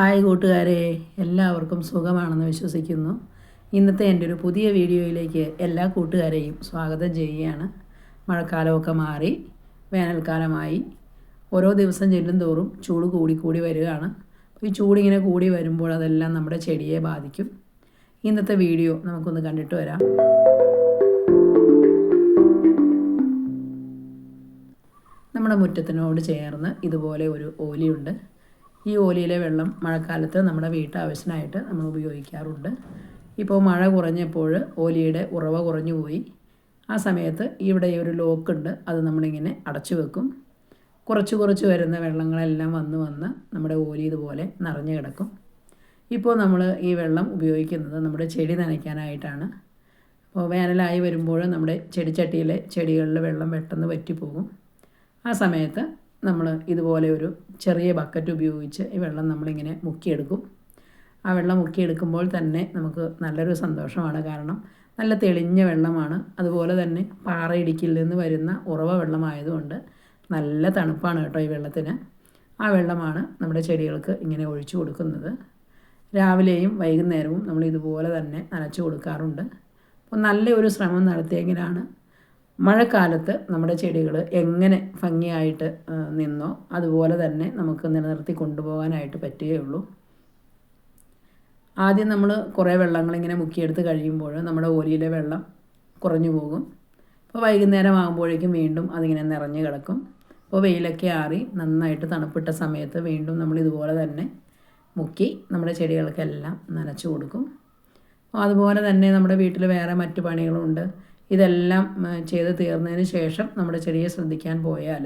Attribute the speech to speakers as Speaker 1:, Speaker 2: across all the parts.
Speaker 1: Hi കൂട്ടുകാരെ, എല്ലാവർക്കും സുഖമാണെന്ന് വിശ്വസിക്കുന്നു. ഇന്നത്തെ എൻ്റെ ഒരു പുതിയ വീഡിയോയിലേക്ക് എല്ലാ കൂട്ടുകാരെയും സ്വാഗതം ചെയ്യുകയാണ്. മഴക്കാലമൊക്കെ മാറി വേനൽക്കാലമായി. ഓരോ ദിവസം ചെല്ലുന്തോറും ചൂട് കൂടി വരികയാണ്. ഈ ചൂടിങ്ങനെ കൂടി വരുമ്പോൾ അതെല്ലാം നമ്മുടെ ചെടിയെ ബാധിക്കും. ഇന്നത്തെ വീഡിയോ നമുക്കൊന്ന് കണ്ടിട്ട് വരാം. നമ്മുടെ മുറ്റത്തിനോട് ചേർന്ന് ഇതുപോലെ ഒരു ഓലിയുണ്ട്. ഈ ഓലിയിലെ വെള്ളം മഴക്കാലത്ത് നമ്മുടെ വീട്ടാവശ്യത്തിനായിട്ട് നമ്മൾ ഉപയോഗിക്കാറുണ്ട്. ഇപ്പോൾ മഴ കുറഞ്ഞപ്പോൾ ഓലിയുടെ ഉറവ കുറഞ്ഞു പോയി. ആ സമയത്ത് ഇവിടെ ഒരു ലോക്കുണ്ട്, അത് നമ്മളിങ്ങനെ അടച്ചു വെക്കും. കുറച്ച് വരുന്ന വെള്ളങ്ങളെല്ലാം വന്ന് നമ്മുടെ ഓലി ഇതുപോലെ നിറഞ്ഞു കിടക്കും. ഇപ്പോൾ നമ്മൾ ഈ വെള്ളം ഉപയോഗിക്കുന്നത് നമ്മുടെ ചെടി നനയ്ക്കാനായിട്ടാണ്. അപ്പോൾ വേനലായി വരുമ്പോൾ നമ്മുടെ ചെടിച്ചട്ടിയിലെ ചെടികളിൽ വെള്ളം പെട്ടെന്ന് വറ്റിപ്പോകും. ആ സമയത്ത് നമ്മൾ ഇതുപോലെ ഒരു ചെറിയ ബക്കറ്റ് ഉപയോഗിച്ച് ഈ വെള്ളം നമ്മളിങ്ങനെ മുക്കിയെടുക്കും. ആ വെള്ളം മുക്കിയെടുക്കുമ്പോൾ തന്നെ നമുക്ക് നല്ലൊരു സന്തോഷമാണ്. കാരണം നല്ല തെളിഞ്ഞ വെള്ളമാണ്. അതുപോലെ തന്നെ പാറയിടുക്കിൽ നിന്ന് വരുന്ന ഉറവ വെള്ളമായതുകൊണ്ട് നല്ല തണുപ്പാണ് കേട്ടോ ഈ വെള്ളത്തിന്. ആ വെള്ളമാണ് നമ്മുടെ ചെടികൾക്ക് ഇങ്ങനെ ഒഴിച്ചു കൊടുക്കുന്നത്. രാവിലെയും വൈകുന്നേരവും നമ്മൾ ഇതുപോലെ തന്നെ നനച്ചു കൊടുക്കാറുണ്ട്. അപ്പോൾ നല്ലൊരു ശ്രമം നടത്തിയെങ്കിലാണ് മഴക്കാലത്ത് നമ്മുടെ ചെടികൾ എങ്ങനെ ഭംഗിയായിട്ട് നിന്നോ അതുപോലെ തന്നെ നമുക്ക് നിലനിർത്തി കൊണ്ടുപോകാനായിട്ട് പറ്റുകയുള്ളൂ. ആദ്യം നമ്മൾ കുറേ വെള്ളങ്ങളിങ്ങനെ മുക്കിയെടുത്ത് കഴിയുമ്പോൾ നമ്മുടെ ഓലിയിലെ വെള്ളം കുറഞ്ഞു പോകും. അപ്പോൾ വൈകുന്നേരം ആകുമ്പോഴേക്കും വീണ്ടും അതിങ്ങനെ നിറഞ്ഞു കിടക്കും. അപ്പോൾ വെയിലൊക്കെ ആറി നന്നായിട്ട് തണുപ്പിട്ട സമയത്ത് വീണ്ടും നമ്മൾ ഇതുപോലെ തന്നെ മുക്കി നമ്മുടെ ചെടികൾക്കെല്ലാം നനച്ചു കൊടുക്കും. അതുപോലെ തന്നെ നമ്മുടെ വീട്ടിൽ വേറെ മറ്റു പണികളുണ്ട്. ഇതെല്ലാം ചെയ്ത് തീർന്നതിന് ശേഷം നമ്മുടെ ചെടിയെ ശ്രദ്ധിക്കാൻ പോയാൽ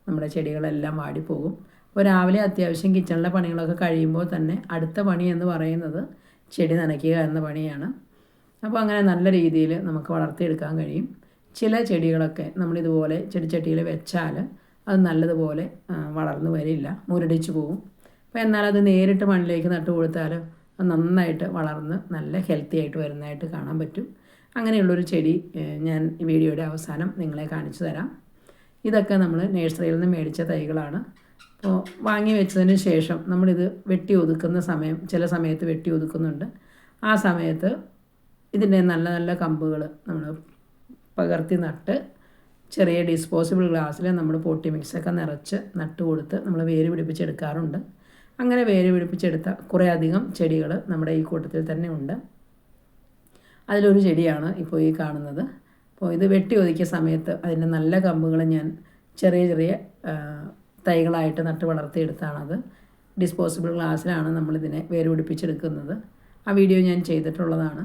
Speaker 1: നമ്മുടെ ചെടികളെല്ലാം വാടിപ്പോകും. അപ്പോൾ രാവിലെ അത്യാവശ്യം കിച്ചണിലെ പണികളൊക്കെ കഴിയുമ്പോൾ തന്നെ അടുത്ത പണി എന്ന് പറയുന്നത് ചെടി നനയ്ക്കുക എന്ന പണിയാണ്. അപ്പോൾ അങ്ങനെ നല്ല രീതിയിൽ നമുക്ക് വളർത്തിയെടുക്കാൻ കഴിയും. ചില ചെടികളൊക്കെ നമ്മളിതുപോലെ ചെടിച്ചട്ടിയിൽ വെച്ചാൽ അത് നല്ലതുപോലെ വളർന്നു വരില്ല, മുരടിച്ചു പോകും. അപ്പോൾ എന്നാൽ അത് നേരിട്ട് മണ്ണിലേക്ക് നട്ടു കൊടുത്താൽ അത് നന്നായിട്ട് വളർന്ന് നല്ല ഹെൽത്തി ആയിട്ട് വരുന്നതായിട്ട് കാണാൻ പറ്റും. അങ്ങനെയുള്ളൊരു ചെടി ഞാൻ ഈ വീഡിയോയുടെ അവസാനം നിങ്ങളെ കാണിച്ചു തരാം. ഇതൊക്കെ നമ്മൾ നഴ്സറിയിൽ നിന്ന് മേടിച്ച തൈകളാണ്. അപ്പോൾ വാങ്ങി വെച്ചതിന് ശേഷം നമ്മളിത് വെട്ടി ഒതുക്കുന്ന സമയം ചില സമയത്ത് വെട്ടി ഒതുക്കുന്നുണ്ട്. ആ സമയത്ത് ഇതിൻ്റെ നല്ല നല്ല കമ്പുകൾ നമ്മൾ പകർത്തി നട്ട് ചെറിയ ഡിസ്പോസിബിൾ ഗ്ലാസ്സിൽ നമ്മൾ പോട്ടി മിക്സൊക്കെ നിറച്ച് നട്ട് കൊടുത്ത് നമ്മൾ വേര് പിടിപ്പിച്ചെടുക്കാറുണ്ട്. അങ്ങനെ വേര് പിടിപ്പിച്ചെടുത്ത കുറേ അധികം ചെടികൾ നമ്മുടെ ഈ കൂട്ടത്തിൽ തന്നെ ഉണ്ട്. അതിലൊരു ചെടിയാണ് ഇപ്പോൾ ഈ കാണുന്നത്. അപ്പോൾ ഇത് വെട്ടി ഒതുക്കിയ സമയത്ത് അതിൻ്റെ നല്ല കമ്പുകൾ ഞാൻ ചെറിയ തൈകളായിട്ട് നട്ട് വളർത്തിയെടുത്താണത്. ഡിസ്പോസിബിൾ ഗ്ലാസ്സിലാണ് നമ്മളിതിനെ വേര് പിടിപ്പിച്ചെടുക്കുന്നത്. ആ വീഡിയോ ഞാൻ ചെയ്തിട്ടുള്ളതാണ്.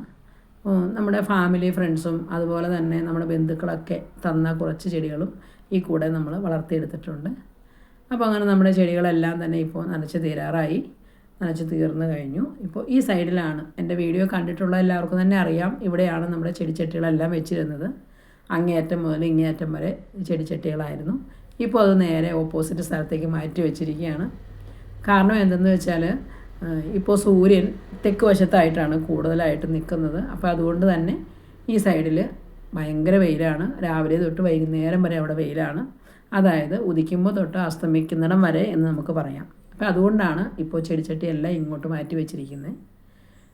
Speaker 1: നമ്മുടെ ഫാമിലി ഫ്രണ്ട്സും അതുപോലെ തന്നെ നമ്മുടെ ബന്ധുക്കളൊക്കെ തന്ന കുറച്ച് ചെടികളും ഈ കൂടെ നമ്മൾ വളർത്തിയെടുത്തിട്ടുണ്ട്. അപ്പോൾ അങ്ങനെ നമ്മുടെ ചെടികളെല്ലാം തന്നെ ഇപ്പോൾ നനച്ച് തീർന്നു കഴിഞ്ഞു. ഇപ്പോൾ ഈ സൈഡിലാണ് എൻ്റെ വീഡിയോ കണ്ടിട്ടുള്ള എല്ലാവർക്കും തന്നെ അറിയാം, ഇവിടെയാണ് നമ്മുടെ ചെടിച്ചട്ടികളെല്ലാം വെച്ചിരുന്നത്. അങ്ങേയറ്റം മുതൽ ഇങ്ങേയറ്റം വരെ ചെടിച്ചട്ടികളായിരുന്നു. ഇപ്പോൾ അത് നേരെ ഓപ്പോസിറ്റ് സ്ഥലത്തേക്ക് മാറ്റി വെച്ചിരിക്കുകയാണ്. കാരണം എന്തെന്ന് വെച്ചാൽ ഇപ്പോൾ സൂര്യൻ തെക്ക് വശത്തായിട്ടാണ് കൂടുതലായിട്ട് നിൽക്കുന്നത്. അപ്പോൾ അതുകൊണ്ട് തന്നെ ഈ സൈഡിൽ ഭയങ്കര വെയിലാണ്. രാവിലെ തൊട്ട് വൈകുന്നേരം വരെ അവിടെ വെയിലാണ്. അതായത് ഉദിക്കുമ്പോൾ തൊട്ട് അസ്തമിക്കുന്നിടം വരെ എന്ന് നമുക്ക് പറയാം. അപ്പോൾ അതുകൊണ്ടാണ് ഇപ്പോൾ ചെടിച്ചട്ടിയെല്ലാം ഇങ്ങോട്ട് മാറ്റി വെച്ചിരിക്കുന്നത്.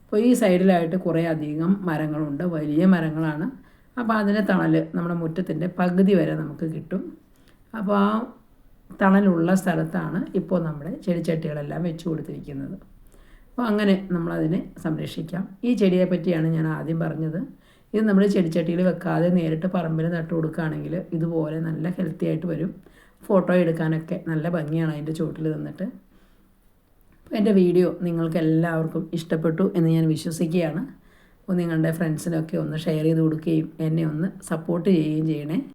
Speaker 1: അപ്പോൾ ഈ സൈഡിലായിട്ട് കുറേ അധികം മരങ്ങളുണ്ട്, വലിയ മരങ്ങളാണ്. അപ്പോൾ അതിൻ്റെ തണൽ നമ്മുടെ മുറ്റത്തിൻ്റെ പകുതി വരെ നമുക്ക് കിട്ടും. അപ്പോൾ ആ തണലുള്ള സ്ഥലത്താണ് ഇപ്പോൾ നമ്മുടെ ചെടിച്ചട്ടികളെല്ലാം വെച്ച് കൊടുത്തിരിക്കുന്നത്. അപ്പോൾ അങ്ങനെ നമ്മളതിനെ സംരക്ഷിക്കാം. ഈ ചെടിയെ പറ്റിയാണ് ഞാൻ ആദ്യം പറഞ്ഞത്. ഇത് നമ്മൾ ചെടിച്ചട്ടിയിൽ വെക്കാതെ നേരിട്ട് പറമ്പിൽ നട്ടു കൊടുക്കുകയാണെങ്കിൽ ഇതുപോലെ നല്ല ഹെൽത്തി ആയിട്ട് വരും. ഫോട്ടോ എടുക്കാനൊക്കെ നല്ല ഭംഗിയാണ് അതിൻ്റെ ചുവട്ടിൽ നിന്നിട്ട്. എൻ്റെ വീഡിയോ നിങ്ങൾക്ക് എല്ലാവർക്കും ഇഷ്ടപ്പെട്ടു എന്ന് ഞാൻ വിശ്വസിക്കുകയാണ്. അപ്പോൾ നിങ്ങളുടെ ഫ്രണ്ട്സിനൊക്കെ ഒന്ന് ഷെയർ ചെയ്ത് കൊടുക്കുകയും എന്നെ ഒന്ന് സപ്പോർട്ട് ചെയ്യുകയും ചെയ്യണേ.